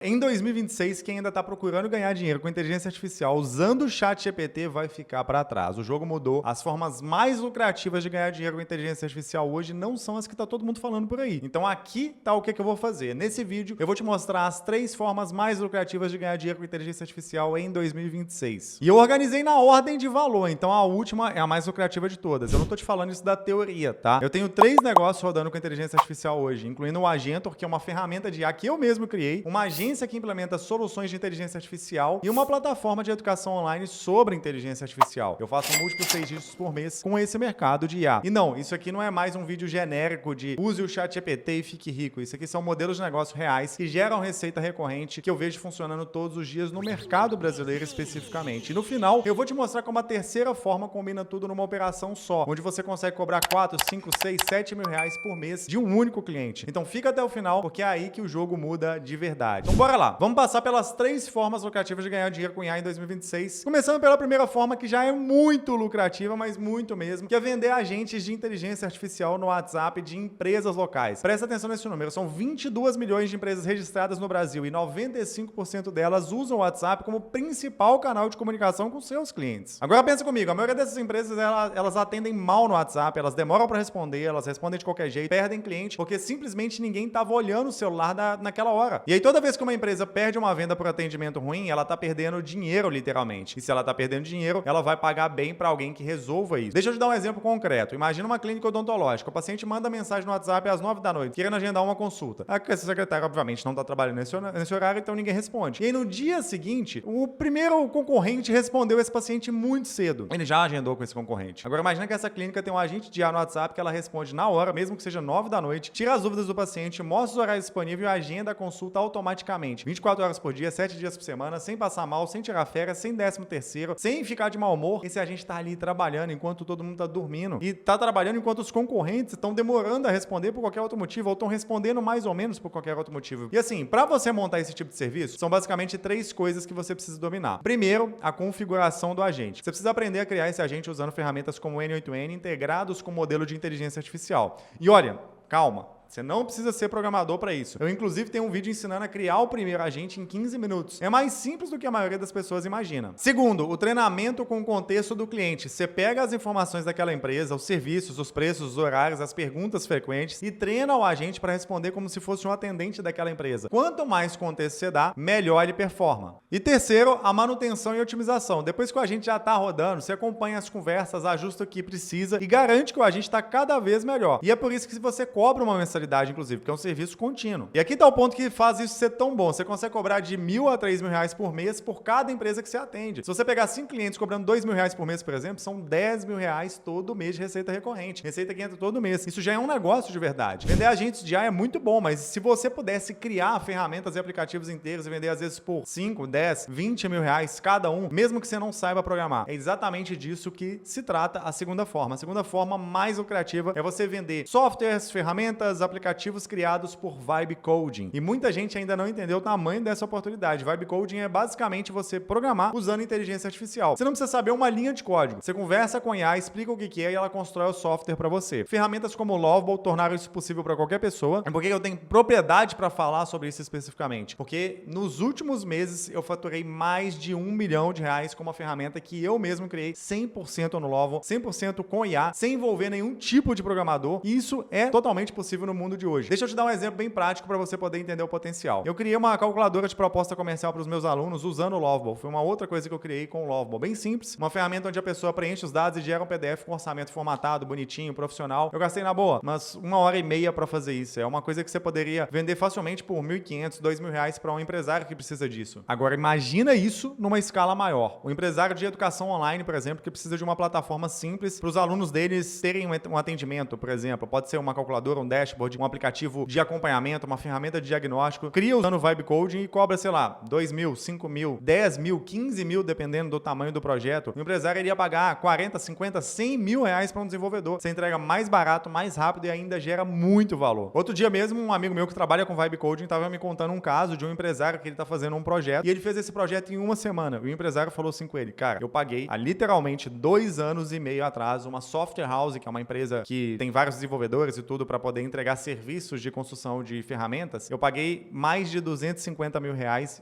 Em 2026, quem ainda está procurando ganhar dinheiro com inteligência artificial usando o ChatGPT vai ficar para trás. O jogo mudou. As formas mais lucrativas de ganhar dinheiro com inteligência artificial hoje não são as que está todo mundo falando por aí. Então aqui tá o que eu vou fazer. Nesse vídeo eu vou te mostrar as 3 formas mais lucrativas de ganhar dinheiro com inteligência artificial em 2026. E eu organizei na ordem de valor, então a última é a mais lucrativa de todas. Eu não tô te falando isso da teoria, tá? Eu tenho 3 negócios rodando com inteligência artificial hoje, incluindo o Agentor, que é uma ferramenta de IA que eu mesmo criei, uma agência que implementa soluções de inteligência artificial e uma plataforma de educação online sobre inteligência artificial. Eu faço múltiplos 6 dígitos por mês com esse mercado de IA. E não, isso aqui não é mais um vídeo genérico de use o ChatGPT e fique rico. Isso aqui são modelos de negócio reais que geram receita recorrente que eu vejo funcionando todos os dias no mercado brasileiro especificamente. E no final, eu vou te mostrar como a terceira forma combina tudo numa operação só, onde você consegue cobrar 4, 5, 6, 7 mil reais por mês de um único cliente. Então fica até o final, porque é aí que o jogo muda de verdade. Então bora lá. Vamos passar pelas 3 formas lucrativas de ganhar dinheiro com IA em 2026. Começando pela primeira forma, que já é muito lucrativa, mas muito mesmo, que é vender agentes de inteligência artificial no WhatsApp de empresas locais. Presta atenção nesse número. São 22 milhões de empresas registradas no Brasil e 95% delas usam o WhatsApp como principal canal de comunicação com seus clientes. Agora pensa comigo, a maioria dessas empresas, elas atendem mal no WhatsApp, elas demoram para responder, elas respondem de qualquer jeito, perdem cliente, porque simplesmente ninguém estava olhando o celular naquela hora. E aí toda vez que uma empresa perde uma venda por atendimento ruim, ela tá perdendo dinheiro, literalmente. E se ela tá perdendo dinheiro, ela vai pagar bem para alguém que resolva isso. Deixa eu te dar um exemplo concreto. Imagina uma clínica odontológica. O paciente manda mensagem no WhatsApp às 9 da noite, querendo agendar uma consulta. Essa secretária, obviamente, não tá trabalhando nesse horário, então ninguém responde. E aí, no dia seguinte, o primeiro concorrente respondeu esse paciente muito cedo. Ele já agendou com esse concorrente. Agora, imagina que essa clínica tem um agente de IA no WhatsApp que ela responde na hora, mesmo que seja 9 da noite, tira as dúvidas do paciente, mostra os horários disponíveis e agenda a consulta automaticamente. 24 horas por dia, 7 dias por semana, sem passar mal, sem tirar férias, sem 13º, sem ficar de mau humor. Esse agente tá ali trabalhando enquanto todo mundo tá dormindo. E tá trabalhando enquanto os concorrentes estão demorando a responder por qualquer outro motivo, ou estão respondendo mais ou menos por qualquer outro motivo. E assim, para você montar esse tipo de serviço, são basicamente 3 coisas que você precisa dominar. Primeiro, a configuração do agente. Você precisa aprender a criar esse agente usando ferramentas como o N8N integrados com o modelo de inteligência artificial. E olha, calma. Você não precisa ser programador para isso. Eu, inclusive, tenho um vídeo ensinando a criar o primeiro agente em 15 minutos. É mais simples do que a maioria das pessoas imagina. Segundo, o treinamento com o contexto do cliente. Você pega as informações daquela empresa, os serviços, os preços, os horários, as perguntas frequentes e treina o agente para responder como se fosse um atendente daquela empresa. Quanto mais contexto você dá, melhor ele performa. E terceiro, a manutenção e otimização. Depois que o agente já está rodando, você acompanha as conversas, ajusta o que precisa e garante que o agente está cada vez melhor. E é por isso que se você cobra uma mensalidade, inclusive, porque é um serviço contínuo. E aqui tá o ponto que faz isso ser tão bom. Você consegue cobrar de 1.000 a 3 mil reais por mês por cada empresa que você atende. Se você pegar 5 clientes cobrando 2 mil reais por mês, por exemplo, são 10 mil reais todo mês de receita recorrente. Receita que entra todo mês. Isso já é um negócio de verdade. Vender agentes de IA é muito bom, mas se você pudesse criar ferramentas e aplicativos inteiros e vender às vezes por 5, 10, 20 mil reais cada um, mesmo que você não saiba programar, é exatamente disso que se trata a segunda forma. A segunda forma mais lucrativa é você vender softwares, ferramentas, aplicativos criados por Vibe Coding. E muita gente ainda não entendeu o tamanho dessa oportunidade. Vibe Coding é basicamente você programar usando inteligência artificial. Você não precisa saber uma linha de código. Você conversa com a IA, explica o que é e ela constrói o software para você. Ferramentas como o Lovable tornaram isso possível para qualquer pessoa. E por que eu tenho propriedade para falar sobre isso especificamente? Porque nos últimos meses eu faturei mais de 1 milhão de reais com uma ferramenta que eu mesmo criei 100% no Lovable, 100% com IA, sem envolver nenhum tipo de programador. E isso é totalmente possível no mundo de hoje. Deixa eu te dar um exemplo bem prático para você poder entender o potencial. Eu criei uma calculadora de proposta comercial para os meus alunos usando o Lovable. Foi uma outra coisa que eu criei com o Lovable. Bem simples. Uma ferramenta onde a pessoa preenche os dados e gera um PDF com orçamento formatado, bonitinho, profissional. Eu gastei na boa, mas 1h30 para fazer isso. É uma coisa que você poderia vender facilmente por 1.500, 2 mil reais para um empresário que precisa disso. Agora, imagina isso numa escala maior. O empresário de educação online, por exemplo, que precisa de uma plataforma simples para os alunos deles terem um atendimento, por exemplo. Pode ser uma calculadora, um dashboard, um aplicativo de acompanhamento, uma ferramenta de diagnóstico, cria usando o Vibe Coding e cobra, sei lá, 2 mil, 5 mil, 10 mil, 15 mil, dependendo do tamanho do projeto. O empresário iria pagar 40, 50, 100 mil reais para um desenvolvedor. Você entrega mais barato, mais rápido e ainda gera muito valor. Outro dia mesmo, um amigo meu que trabalha com Vibe Coding estava me contando um caso de um empresário que ele está fazendo um projeto e ele fez esse projeto em 1 semana. E o empresário falou assim com ele, cara, eu paguei há literalmente 2 anos e meio atrás uma software house, que é uma empresa que tem vários desenvolvedores e tudo para poder entregar entregar serviços de construção de ferramentas, eu paguei mais de R$250 mil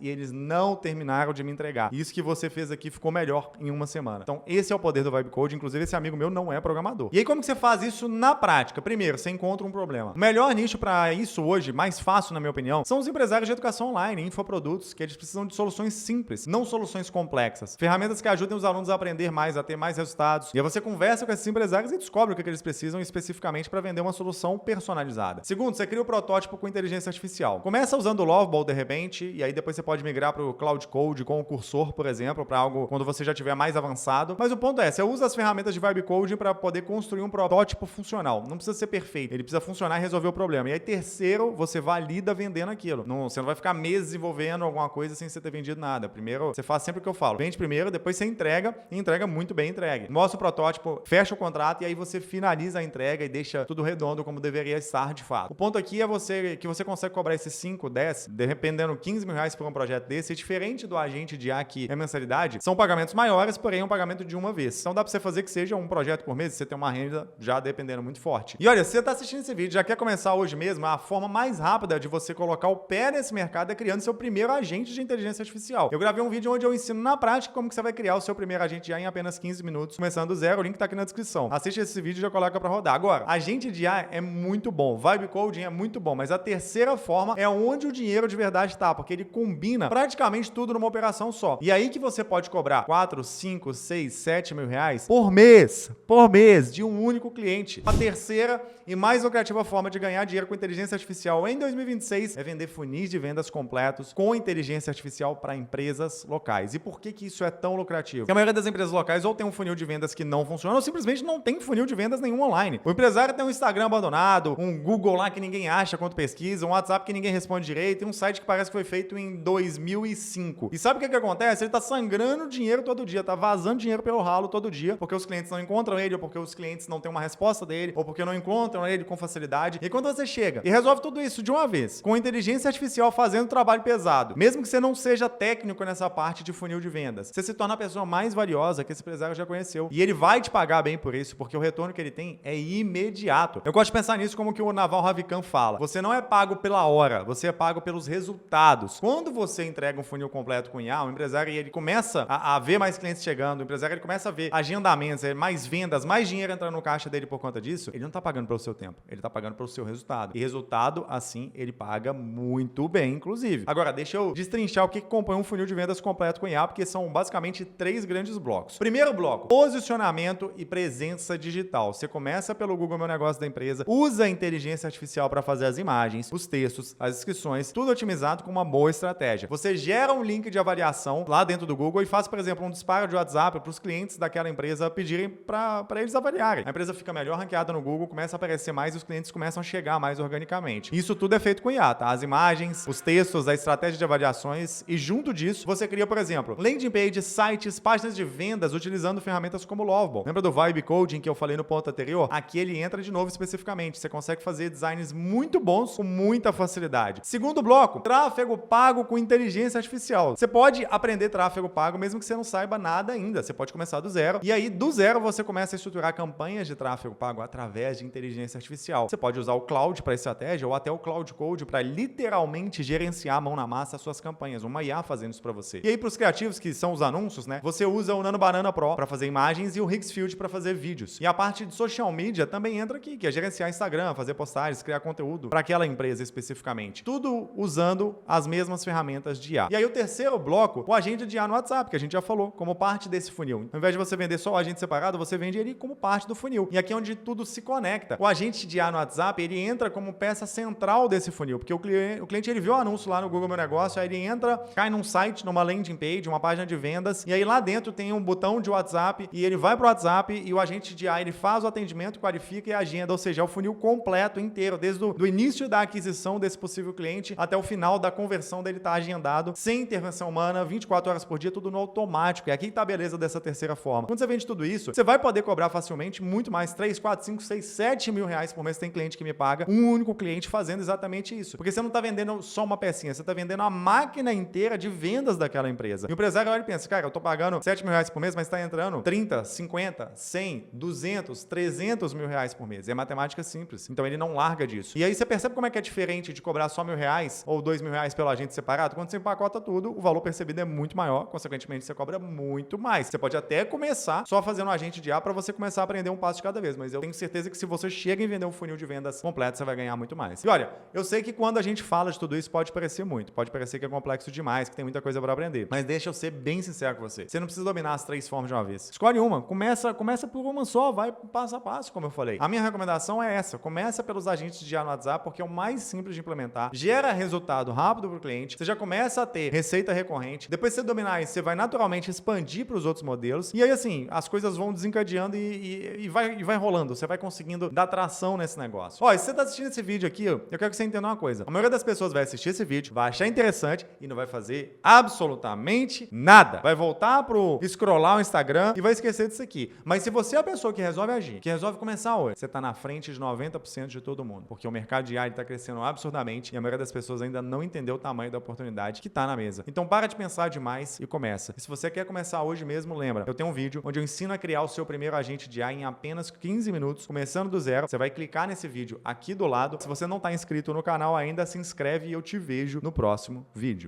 e eles não terminaram de me entregar. Isso que você fez aqui ficou melhor em uma semana. Então, esse é o poder do Vibe Coding. Inclusive, esse amigo meu não é programador. E aí, como que você faz isso na prática? Primeiro, você encontra um problema. O melhor nicho para isso hoje, mais fácil, na minha opinião, são os empresários de educação online, infoprodutos, que eles precisam de soluções simples, não soluções complexas. Ferramentas que ajudem os alunos a aprender mais, a ter mais resultados. E aí você conversa com esses empresários e descobre o que eles precisam especificamente para vender uma solução personalizada. Segundo, você cria o protótipo com inteligência artificial. Começa usando o Lovable, de repente, e aí depois você pode migrar para o Cloud Code com o cursor, por exemplo, para algo quando você já estiver mais avançado. Mas o ponto é, você usa as ferramentas de Vibe Coding para poder construir um protótipo funcional. Não precisa ser perfeito, ele precisa funcionar e resolver o problema. E aí, terceiro, você valida vendendo aquilo. Você não vai ficar meses desenvolvendo alguma coisa sem você ter vendido nada. Primeiro, você faz sempre o que eu falo. Vende primeiro, depois você entrega e entrega muito bem entregue. Mostra o protótipo, fecha o contrato e aí você finaliza a entrega e deixa tudo redondo como deveria estar de fato. O ponto aqui é que você consegue cobrar esses 5, 10, dependendo R$15 mil por um projeto desse, e diferente do agente de IA que é mensalidade, são pagamentos maiores, porém é um pagamento de uma vez. Então dá pra você fazer que seja um projeto por mês, você tem uma renda já dependendo muito forte. E olha, se você tá assistindo esse vídeo, já quer começar hoje mesmo, a forma mais rápida de você colocar o pé nesse mercado é criando seu primeiro agente de inteligência artificial. Eu gravei um vídeo onde eu ensino na prática como que você vai criar o seu primeiro agente de IA em apenas 15 minutos, começando do zero, o link tá aqui na descrição. Assiste esse vídeo e já coloca pra rodar. Agora, agente de IA é muito bom, Vibe Coding é muito bom, mas a terceira forma é onde o dinheiro de verdade tá, porque ele combina praticamente tudo numa operação só. E aí que você pode cobrar 4, 5, 6, 7 mil reais por mês, de um único cliente. A terceira e mais lucrativa forma de ganhar dinheiro com inteligência artificial em 2026 é vender funis de vendas completos com inteligência artificial para empresas locais. E por que que isso é tão lucrativo? Porque a maioria das empresas locais ou tem um funil de vendas que não funciona ou simplesmente não tem funil de vendas nenhum online. O empresário tem um Instagram abandonado, um Google lá que ninguém acha quando pesquisa, um WhatsApp que ninguém responde direito e um site que parece que foi feito em 2005. E sabe o que acontece? Ele tá sangrando dinheiro todo dia, tá vazando dinheiro pelo ralo todo dia, porque os clientes não encontram ele, ou porque os clientes não têm uma resposta dele, ou porque não encontram ele com facilidade. E quando você chega e resolve tudo isso de uma vez, com inteligência artificial fazendo trabalho pesado, mesmo que você não seja técnico nessa parte de funil de vendas, você se torna a pessoa mais valiosa que esse empresário já conheceu. E ele vai te pagar bem por isso, porque o retorno que ele tem é imediato. Eu gosto de pensar nisso como que o Naval Ravikant fala. Você não é pago pela hora, você é pago pelos resultados. Quando você entrega um funil completo com IA, o empresário ele começa a ver mais clientes chegando, o empresário ele começa a ver agendamentos, mais vendas, mais dinheiro entrando no caixa dele por conta disso, ele não tá pagando pelo seu tempo, ele tá pagando pelo seu resultado. E resultado, assim, ele paga muito bem, inclusive. Agora, deixa eu destrinchar o que compõe um funil de vendas completo com IA, porque são basicamente 3 grandes blocos. Primeiro bloco, posicionamento e presença digital. Você começa pelo Google Meu Negócio da empresa, usa a inteligência artificial para fazer as imagens, os textos, as inscrições, tudo otimizado com uma boa estratégia. Você gera um link de avaliação lá dentro do Google e faz, por exemplo, um disparo de WhatsApp para os clientes daquela empresa pedirem para eles avaliarem. A empresa fica melhor ranqueada no Google, começa a aparecer mais e os clientes começam a chegar mais organicamente. Isso tudo é feito com IA, tá? As imagens, os textos, a estratégia de avaliações e junto disso, você cria, por exemplo, landing pages, sites, páginas de vendas utilizando ferramentas como o Lovable. Lembra do Vibe Coding que eu falei no ponto anterior? Aqui ele entra de novo especificamente. Você consegue fazer designs muito bons com muita facilidade. Segundo bloco, tráfego pago com inteligência artificial. Você pode aprender tráfego pago mesmo que você não saiba nada ainda. Você pode começar do zero. E aí, do zero, você começa a estruturar campanhas de tráfego pago através de inteligência artificial. Você pode usar o Cloud para estratégia ou até o Cloud Code para literalmente gerenciar a mão na massa as suas campanhas. Uma IA fazendo isso para você. E aí, para os criativos, que são os anúncios, né? Você usa o Nano Banana Pro para fazer imagens e o Higgsfield para fazer vídeos. E a parte de social media também entra aqui, que é gerenciar Instagram, fazer postagens, criar conteúdo para aquela empresa especificamente. Tudo usando as mesmas ferramentas de IA. E aí o terceiro bloco, o agente de IA no WhatsApp, que a gente já falou, como parte desse funil. Ao invés de você vender só o agente separado, você vende ele como parte do funil. E aqui é onde tudo se conecta. O agente de IA no WhatsApp, ele entra como peça central desse funil, porque o cliente ele viu o anúncio lá no Google Meu Negócio, aí ele entra, cai num site, numa landing page, uma página de vendas, e aí lá dentro tem um botão de WhatsApp, e ele vai pro WhatsApp, e o agente de IA, ele faz o atendimento, qualifica e agenda, ou seja, é o funil completo inteiro, desde o início da aquisição desse possível cliente até o final da conversão dele tá agendado, sem intervenção humana, 24 horas por dia, tudo no automático. E aqui tá a beleza dessa terceira forma. Quando você vende tudo isso, você vai poder cobrar facilmente muito mais, 3, 4, 5, 6, 7 mil reais por mês. Tem cliente que me paga, um único cliente fazendo exatamente isso. Porque você não tá vendendo só uma pecinha, você tá vendendo a máquina inteira de vendas daquela empresa. E o empresário olha e pensa, cara, eu tô pagando 7 mil reais por mês, mas tá entrando 30, 50, 100, 200, 300 mil reais por mês. É matemática simples. Então ele ele não larga disso. E aí você percebe como é que é diferente de cobrar só R$1.000 ou R$2.000 pelo agente separado? Quando você empacota tudo, o valor percebido é muito maior, consequentemente você cobra muito mais. Você pode até começar só fazendo um agente de A para você começar a aprender um passo de cada vez, mas eu tenho certeza que se você chega em vender um funil de vendas completo, você vai ganhar muito mais. E olha, eu sei que quando a gente fala de tudo isso pode parecer muito, pode parecer que é complexo demais, que tem muita coisa para aprender, mas deixa eu ser bem sincero com você. Você não precisa dominar as 3 formas de uma vez. Escolhe uma, começa por uma só, vai passo a passo, como eu falei. A minha recomendação é essa, começa pelos agentes de A no WhatsApp, porque é o mais simples de implementar, gera resultado rápido para o cliente, você já começa a ter receita recorrente, depois que você dominar isso, você vai naturalmente expandir para os outros modelos, e aí assim, as coisas vão desencadeando e vai rolando, você vai conseguindo dar tração nesse negócio. Ó, se você tá assistindo esse vídeo aqui, eu quero que você entenda uma coisa. A maioria das pessoas vai assistir esse vídeo, vai achar interessante e não vai fazer absolutamente nada. Vai voltar pro scrollar o Instagram e vai esquecer disso aqui. Mas se você é a pessoa que resolve agir, que resolve começar hoje, você tá na frente de 90% de todo mundo, porque o mercado de AI tá crescendo absurdamente e a maioria das pessoas ainda não entendeu o tamanho da oportunidade que tá na mesa. Então para de pensar demais e começa. E se você quer começar hoje mesmo, lembra, eu tenho um vídeo onde eu ensino a criar o seu primeiro agente de AI em apenas 15 minutos, começando do zero. Você vai clicar nesse vídeo aqui do lado. Se você não tá inscrito no canal ainda, se inscreve e eu te vejo no próximo vídeo.